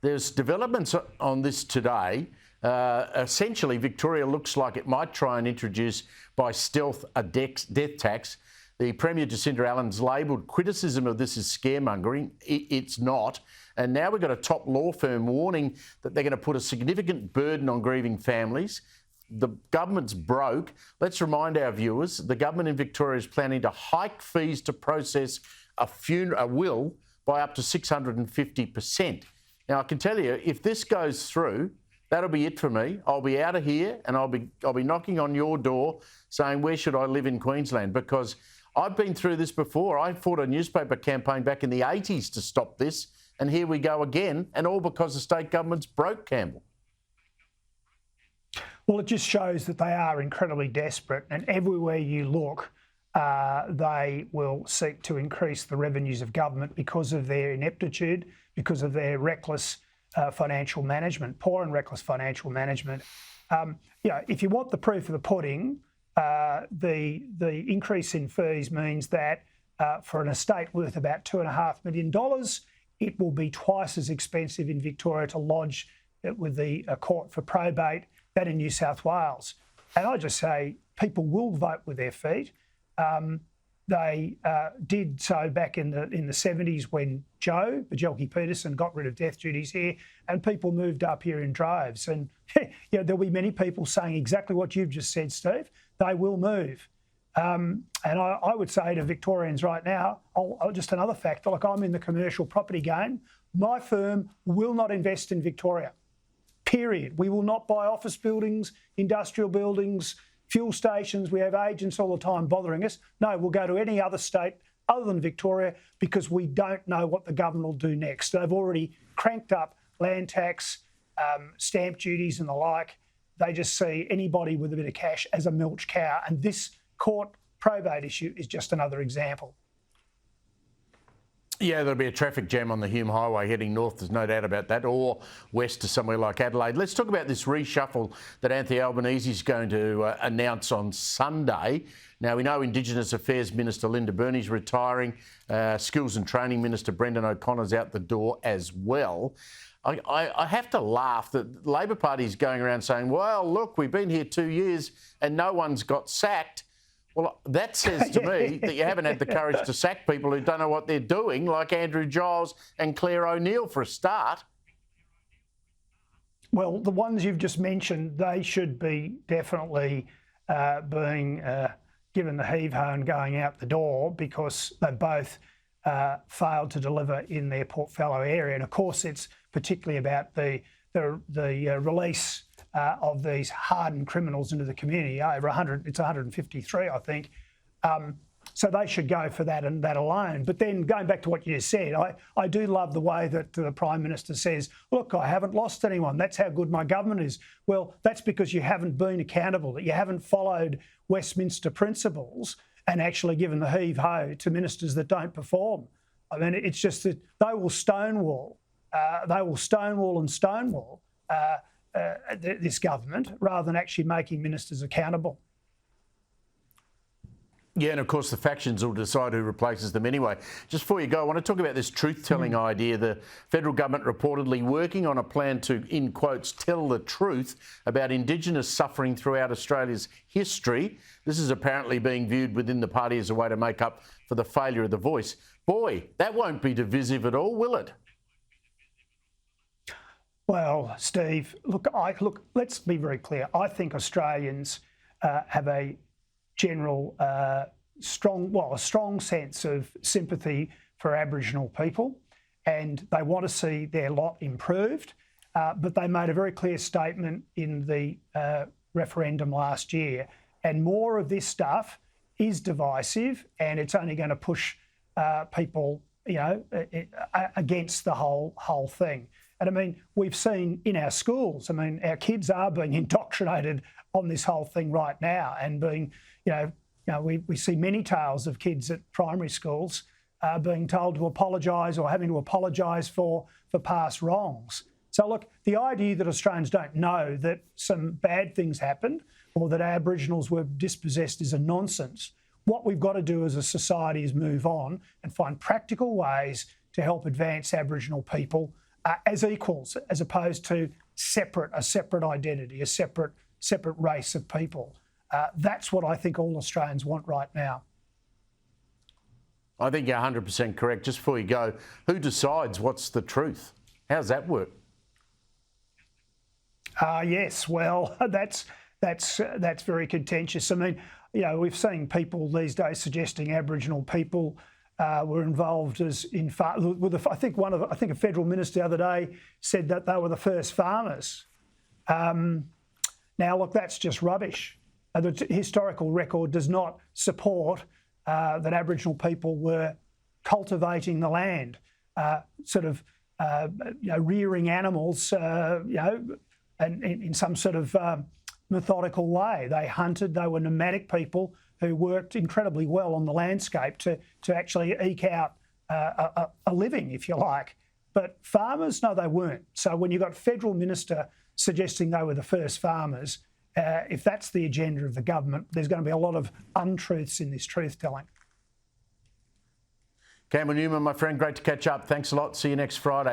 There's developments on this today. Essentially, Victoria looks like it might try and introduce by stealth a death tax. The Premier Jacinda Allen's labelled criticism of this as scaremongering. It's not. And now we've got a top law firm warning that they're going to put a significant burden on grieving families. The government's broke. Let's remind our viewers, the government in Victoria is planning to hike fees to process a will by up to 650%. Now, I can tell you, if this goes through, that'll be it for me. I'll be out of here and I'll be knocking on your door saying, where should I live in Queensland? Because I've been through this before. I fought a newspaper campaign back in the 80s to stop this, and here we go again, and all because the state government's broke, Campbell. Well, it just shows that they are incredibly desperate, and everywhere you look, they will seek to increase the revenues of government because of their ineptitude, because of their reckless financial management, poor and reckless financial management. If you want the proof of the pudding, the increase in fees means that for an estate worth about $2.5 million, it will be twice as expensive in Victoria to lodge it with the court for probate than in New South Wales. And I just say people will vote with their feet. They did so back in the 70s when Joe Bajelke-Peterson got rid of death duties here, and people moved up here in droves. And there'll be many people saying exactly what you've just said, Steve. They will move. And I would say to Victorians right now, just another fact, like I'm in the commercial property game. My firm will not invest in Victoria, period. We will not buy office buildings, industrial buildings, fuel stations. We have agents all the time bothering us. No, we'll go to any other state other than Victoria because we don't know what the government will do next. They've already cranked up land tax, stamp duties and the like. They just see anybody with a bit of cash as a milch cow. And this court probate issue is just another example. Yeah, there'll be a traffic jam on the Hume Highway heading north, there's no doubt about that, or west to somewhere like Adelaide. Let's talk about this reshuffle that Anthony Albanese is going to announce on Sunday. Now, we know Indigenous Affairs Minister Linda Burney's retiring, Skills and Training Minister Brendan O'Connor's out the door as well. I have to laugh that the Labor Party is going around saying, well, look, we've been here 2 years and no one's got sacked. Well, that says to me that you haven't had the courage to sack people who don't know what they're doing, like Andrew Giles and Claire O'Neill for a start. Well, the ones you've just mentioned, they should be definitely being given the heave-ho and going out the door because they both failed to deliver in their portfolio area. And of course, it's particularly about the release of these hardened criminals into the community. Over 100, it's 153, I think. So they should go for that and that alone. But then going back to what you just said, I do love the way that the Prime Minister says, look, I haven't lost anyone. That's how good my government is. Well, that's because you haven't been accountable, that you haven't followed Westminster principles and actually given the heave-ho to ministers that don't perform. I mean, it's just that they will stonewall this government rather than actually making ministers accountable. Yeah, and of course the factions will decide who replaces them anyway. Just before you go, I want to talk about this truth-telling idea. The federal government reportedly working on a plan to, in quotes, tell the truth about Indigenous suffering throughout Australia's history. This is apparently being viewed within the party as a way to make up for the failure of the voice. Boy, that won't be divisive at all, will it? Well, Steve, look, let's be very clear. I think Australians have a general strong sense of sympathy for Aboriginal people, and they want to see their lot improved. But they made a very clear statement in the referendum last year, and more of this stuff is divisive, and it's only going to push people, against the whole thing. And I mean, we've seen in our schools, our kids are being indoctrinated on this whole thing right now and being, we see many tales of kids at primary schools being told to apologise or having to apologise for past wrongs. So look, the idea that Australians don't know that some bad things happened or that Aboriginals were dispossessed is a nonsense. What we've got to do as a society is move on and find practical ways to help advance Aboriginal people as equals, as opposed to a separate identity, a separate race of people. That's what I think all Australians want right now. I think you're 100% correct. Just before you go, who decides what's the truth? How's that work? Yes, well, that's very contentious. I mean, you know, we've seen people these days suggesting Aboriginal people were involved I think a federal minister the other day said that they were the first farmers. Now, look, that's just rubbish. The historical record does not support that Aboriginal people were cultivating the land, rearing animals, and in some sort of methodical way. They hunted. They were nomadic people who worked incredibly well on the landscape to actually eke out a living, if you like. But farmers, no, they weren't. So when you've got federal minister suggesting they were the first farmers, if that's the agenda of the government, there's going to be a lot of untruths in this truth-telling. Campbell Newman, my friend, great to catch up. Thanks a lot. See you next Friday.